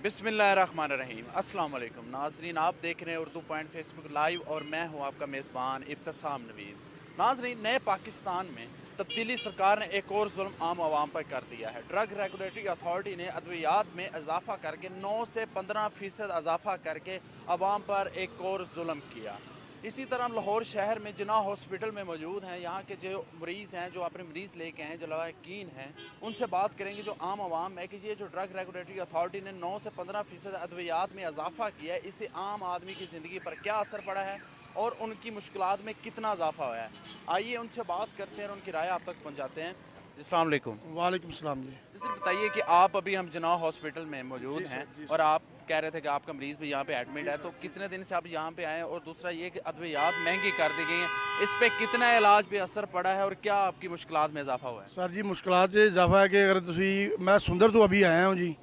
बिस्मिल्लाहिर्रहमानिर्रहीम। अस्सलाम वालेकुम नाजरीन, आप देख रहे हैं उर्दू पॉइंट फेसबुक लाइव और मैं हूं आपका मेज़बान इब्तिसाम नवीद। नाजरीन, नए पाकिस्तान में तब्दीली सरकार ने एक और जुल्म आम आवाम पर कर दिया है। ड्रग रेगुलेटरी अथॉरिटी ने अद्वियात में इजाफा करके 9 से 15% इजाफा करके आवाम पर एक और जुल्म किया। इसी तरह हम लाहौर शहर में जिना हॉस्पिटल में मौजूद हैं। यहाँ के जो मरीज़ हैं, जो अपने मरीज़ लेके हैं, जो लवाकिन हैं, उनसे बात करेंगे। जो आम आवाम है कि ये जो ड्रग रेगुलेटरी अथॉरिटी ने 9 से 15% अद्वियात में इजाफा किया है, इससे आम आदमी की ज़िंदगी पर क्या असर पड़ा है और उनकी मुश्किलात में कितना इजाफा हुआ है। आइए उनसे बात करते हैं और उनकी राय आप तक पहुँचाते हैं। अस्सलाम वालेकुम। वालेकुम सलाम जी। जैसे बताइए कि आप अभी हम जिना हॉस्पिटल में मौजूद हैं और आप कह रहे थे कि आपका मरीज़ भी यहाँ पे एडमिट है, तो कितने दिन से आप यहाँ पे आए हैं? और दूसरा ये कि अद्वियात महंगी कर दी गई हैं, इस पे कितना इलाज पे असर पड़ा है और क्या आपकी मुश्किलात में इजाफा हुआ है? सर जी मुश्किलात 'ਚ ਇਜ਼ਾਫਾ ਹੈ ਕਿ ਅਗਰ ਤੁਸੀਂ ਮੈਂ ਸੁੰਦਰ ਤੋਂ ਅਭੀ ਆਇਆ ਹਾਂ ਜੀ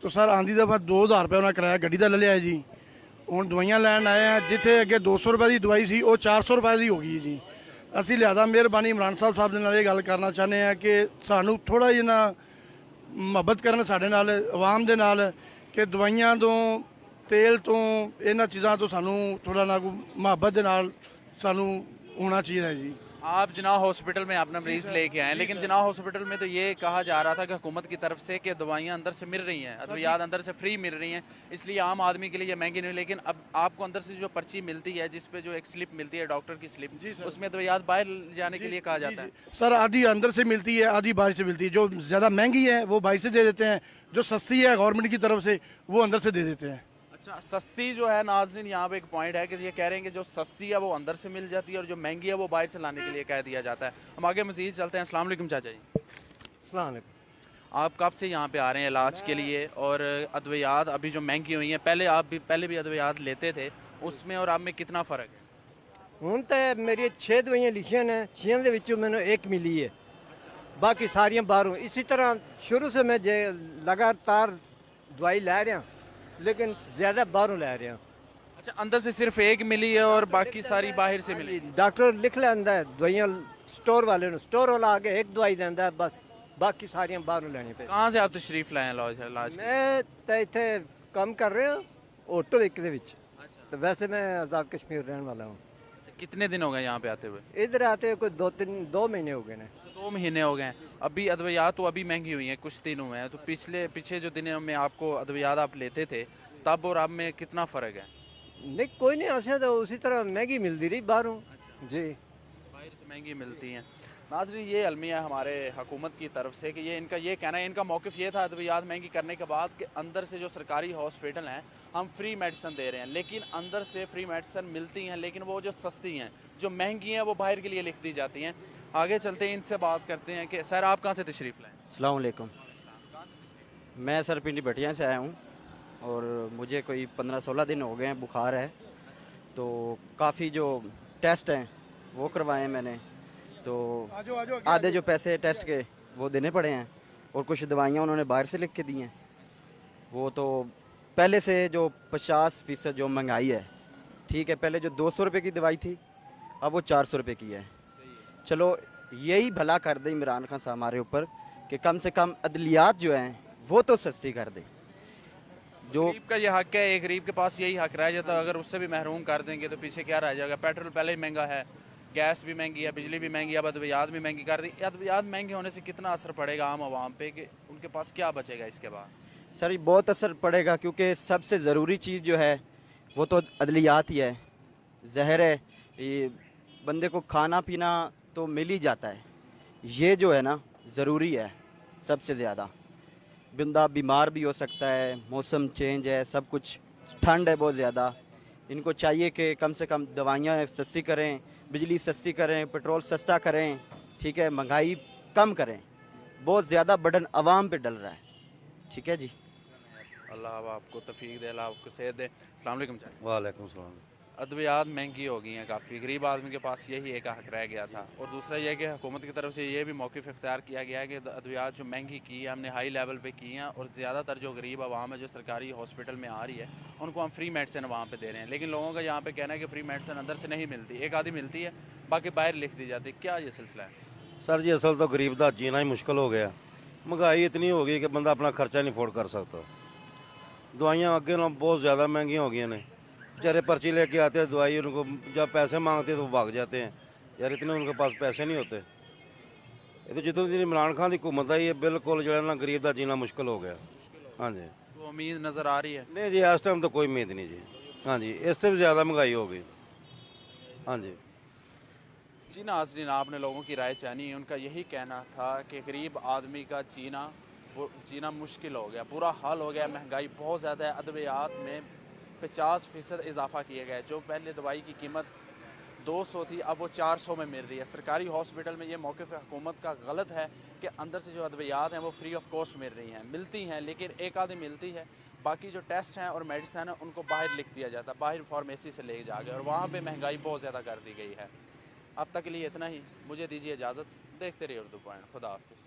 तो सर आंधी दफ़ा 2000 रुपये ਉਹਨਾਂ ਕਿਰਾਇਆ ਗੱਡੀ ਦਾ ਲੈ ਲਿਆ ਜੀ। ਹੁਣ ਦਵਾਈਆਂ ਲੈਣ ਆਏ ਆ, ਜਿੱਥੇ ਅੱਗੇ 200 ਰੁਪਏ ਦੀ ਦਵਾਈ ਸੀ ਉਹ 400 ਰੁਪਏ ਦੀ ਹੋ ਗਈ ਜੀ। ਅਸੀਂ ਲਿਆਦਾ ਮਿਹਰਬਾਨੀ ਇਮਰਾਨ ਸਾਹਿਬ ਦੇ ਨਾਲ ਇਹ ਗੱਲ ਕਰਨਾ ਚਾਹੁੰਦੇ ਆ ਕਿ ਸਾਨੂੰ ਥੋੜਾ ਜਿਹਾ ਮੁਹੱਬਤ ਕਰਨ ਸਾਡੇ ਨਾਲ, ਆਵਾਮ ਦੇ ਨਾਲ, ਕਿ ਦਵਾਈਆਂ ਤੋਂ, ਤੇਲ ਤੋਂ, ਇਹਨਾਂ ਚੀਜ਼ਾਂ ਤੋਂ ਸਾਨੂੰ ਥੋੜਾ ਨਾ ਕੋਈ ਮੁਹੱਬਤ ਦੇ ਨਾਲ ਸਾਨੂੰ होना चाहिए जी। आप जिना हॉस्पिटल में अपना मरीज़ लेके आए, लेकिन जिना हॉस्पिटल में तो ये कहा जा रहा था कि हुकूमत की तरफ से कि दवाइयाँ अंदर से मिल रही हैं, अद्वियात अंदर से फ्री मिल रही हैं, इसलिए आम आदमी के लिए ये महंगी नहीं। लेकिन अब आपको अंदर से जो पर्ची मिलती है, जिस पे जो एक स्लिप मिलती है, डॉक्टर की स्लिप, उसमें अद्वियात बाहर जाने के लिए कहा जाता है। सर आधी अंदर से मिलती है, आधी बाहर से मिलती है। जो ज़्यादा महंगी है वो बाहर से दे देते हैं, जो सस्ती है गवर्नमेंट की तरफ से वो अंदर से दे देते हैं। अच्छा, सस्ती जो है नाज़रीन, यहाँ पे एक पॉइंट है कि ये कह रहे हैं कि जो सस्ती है वो अंदर से मिल जाती है और जो महंगी है वो बाहर से लाने के लिए कह दिया जाता है। हम आगे मज़ीद चलते हैं। अस्सलाम वालेकुम चाचा जी। अस्सलाम वालेकुम। आप कब से यहाँ पे आ रहे हैं इलाज के लिए? और अद्वियात अभी जो महंगी हुई हैं, पहले भी अद्वियात लेते थे, उसमें और अब में कितना फ़र्क है? ਹੁਣ ਤਾਂ ਮੇਰੀ 6 ਦਵਾਈਆਂ ਲਿਖੀਆਂ ਨੇ, 6 ਦੇ ਵਿੱਚੋਂ ਮੈਨੂੰ ਇੱਕ ਮਿਲੀ ਹੈ, ਬਾਕੀ ਸਾਰੀਆਂ ਬਾਹਰੋਂ। ਇਸੇ ਤਰ੍ਹਾਂ ਸ਼ੁਰੂ से मैं लगातार दवाई ਲੈ ਰਿਹਾ, लेकिन ज़्यादा बाहरों ले रहे हैं। अच्छा, अंदर से सिर्फ एक मिली है और बाकी सारी बाहर से मिली? डॉक्टर लिख लेंदा है दवाइयाँ, स्टोर वाले ने, स्टोर वाला आगे एक दवाई देंदा है बस, बाकी सारियां बाहरों लेनी पे। कहाँ से आप तशरीफ़ लाए इलाज? मैं तो इतने काम कर रहा हूँ होटल एक दे विच। अच्छा, तो वैसे मैं आज़ाद कश्मीर रहने वाला हूँ। कितने दिन हो गए यहाँ पे आते हुए? इधर आते हुए कोई 2 महीने हो गए हैं। 2 महीने हो गए हैं। अभी अद्वियात तो अभी महंगी हुई हैं, कुछ दिन हुए हैं, तो पीछे जो दिनों में आपको अद्वियात आप लेते थे तब और अब में कितना फ़र्क है? नहीं कोई नहीं, ऐसे तो उसी तरह महंगी मिलती रही बाहरों। जी, बाहर से महंगी मिलती हैं। नाज़रीन, ये अलमिया हमारे हुकूमत की तरफ से कि ये इनका ये कहना है, इनका मौक़िफ़ ये था अद्वियात महंगी करने के बाद कि अंदर से जो सरकारी हॉस्पिटल हैं हम फ्री मेडिसन दे रहे हैं, लेकिन अंदर से फ्री मेडिसन मिलती हैं, लेकिन वो जो सस्ती हैं, जो महंगी हैं, वो बाहर के लिए लिख दी जाती हैं। आगे चलते हैं, इनसे बात करते हैं कि सर आप कहाँ से तशरीफ़ लाएँ? अस्सलाम वालेकुम। मैं सर पिंडी भटिया से आया हूँ और मुझे कोई 15-16 दिन हो गए हैं, बुखार है। तो काफ़ी जो टेस्ट हैं वो करवाए हैं मैंने, तो आधे जो पैसे टेस्ट के वो देने पड़े हैं और कुछ दवाइयाँ उन्होंने बाहर से लिख के दी हैं। वो तो पहले से जो 50% जो महंगाई है, ठीक है, पहले जो 200 रुपये की दवाई थी अब वो 400 रुपये की है। चलो यही भला कर दे इमरान खान साहब हमारे ऊपर कि कम से कम अदलियात जो हैं वो तो सस्ती कर दे। जो गरीब का ये हक है, एक गरीब के पास यही हक रह जाता है, अगर उससे भी महरूम कर देंगे तो पीछे क्या रह जाएगा? पेट्रोल पहले ही महंगा है, गैस भी महंगी है, बिजली भी महंगी है, अब अद्वियात भी महंगी कर दी। अद्वियात महंगे होने से कितना असर पड़ेगा आम आवाम पे कि उनके पास क्या बचेगा इसके बाद? सर ये बहुत असर पड़ेगा, क्योंकि सबसे ज़रूरी चीज़ जो है वो तो अदलियात ही है। ज़हर है, ये बंदे को खाना पीना तो मिल ही जाता है, ये जो है ना ज़रूरी है सबसे ज़्यादा। बंदा बीमार भी हो सकता है, मौसम चेंज है, सब कुछ, ठंड है बहुत ज़्यादा। इनको चाहिए कि कम से कम दवाइयाँ सस्ती करें, बिजली सस्ती करें, पेट्रोल सस्ता करें, ठीक है, महंगाई कम करें। बहुत ज़्यादा बर्डन आवाम पे डल रहा है। ठीक है जी, अल्लाह आपको तौफीक दे, अल्लाह आपको सेहत दे। अस्सलाम वालेकुम चाचा। वालेकुम सलाम। अद्वियात महंगी हो गई हैं काफ़ी, गरीब आदमी के पास यही एक हक रह गया था। और दूसरा यह कि हुकूमत की तरफ से ये भी मौक़िफ़ इख्तियार किया गया है कि अद्वियात जो महंगी की है हमने हाई लेवल पे की हैं, और ज़्यादातर जो गरीब आवाम है जो सरकारी हॉस्पिटल में आ रही है उनको हम फ्री मेडिसिन वहाँ पे दे रहे हैं। लेकिन लोगों का यहाँ पे कहना है कि फ्री मेडिसिन अंदर से नहीं मिलती, एक आधी मिलती है, बाकी बाहर लिख दी जाती है। क्या ये सिलसिला है? सर जी असल तो गरीब का जीना ही मुश्किल हो गया, महंगाई इतनी हो गई कि बंदा अपना खर्चा नहीं अफोर्ड कर सकता। दवाइयाँ अगे ना बहुत ज़्यादा महंगी हो गई ने। बेचारे पर्ची लेके आते हैं दवाई, उनको जब पैसे मांगते हैं तो वो भाग जाते हैं। यार इतने उनके पास पैसे नहीं होते। ये तो जितनी दिन इमरान खान की हुकूमत आई है बिल्कुल जो है ना गरीब का जीना मुश्किल हो गया। हाँ जी। तो उम्मीद नज़र आ रही है? नहीं जी, इस टाइम तो कोई उम्मीद नहीं जी। हाँ जी, इससे भी ज़्यादा महंगाई हो गई। हाँ जी। जी नाज़रीन, आपने लोगों की राय जानी। उनका यही कहना था कि गरीब आदमी का जीना मुश्किल हो गया, बुरा हाल हो गया। महंगाई बहुत ज़्यादा है। अद्वियात में 50% इजाफा किया गया है। जो पहले दवाई की कीमत 200 थी, अब वो 400 में मिल रही है। सरकारी हॉस्पिटल में ये मौक़िफ़ हुकूमत का गलत है कि अंदर से जो अद्वियात हैं वो फ्री ऑफ कॉस्ट मिल रही हैं, मिलती हैं, लेकिन एक आधी मिलती है। बाकी जो टेस्ट हैं और मेडिसिन हैं उनको बाहर लिख दिया जाता है, बाहर फार्मेसी से ले जाके, और वहाँ पे महंगाई बहुत ज़्यादा कर दी गई है। अब तक के लिए इतना ही। मुझे दीजिए इजाज़त। देखते रहिए उर्दू पॉइंट। खुदा हाफिज़।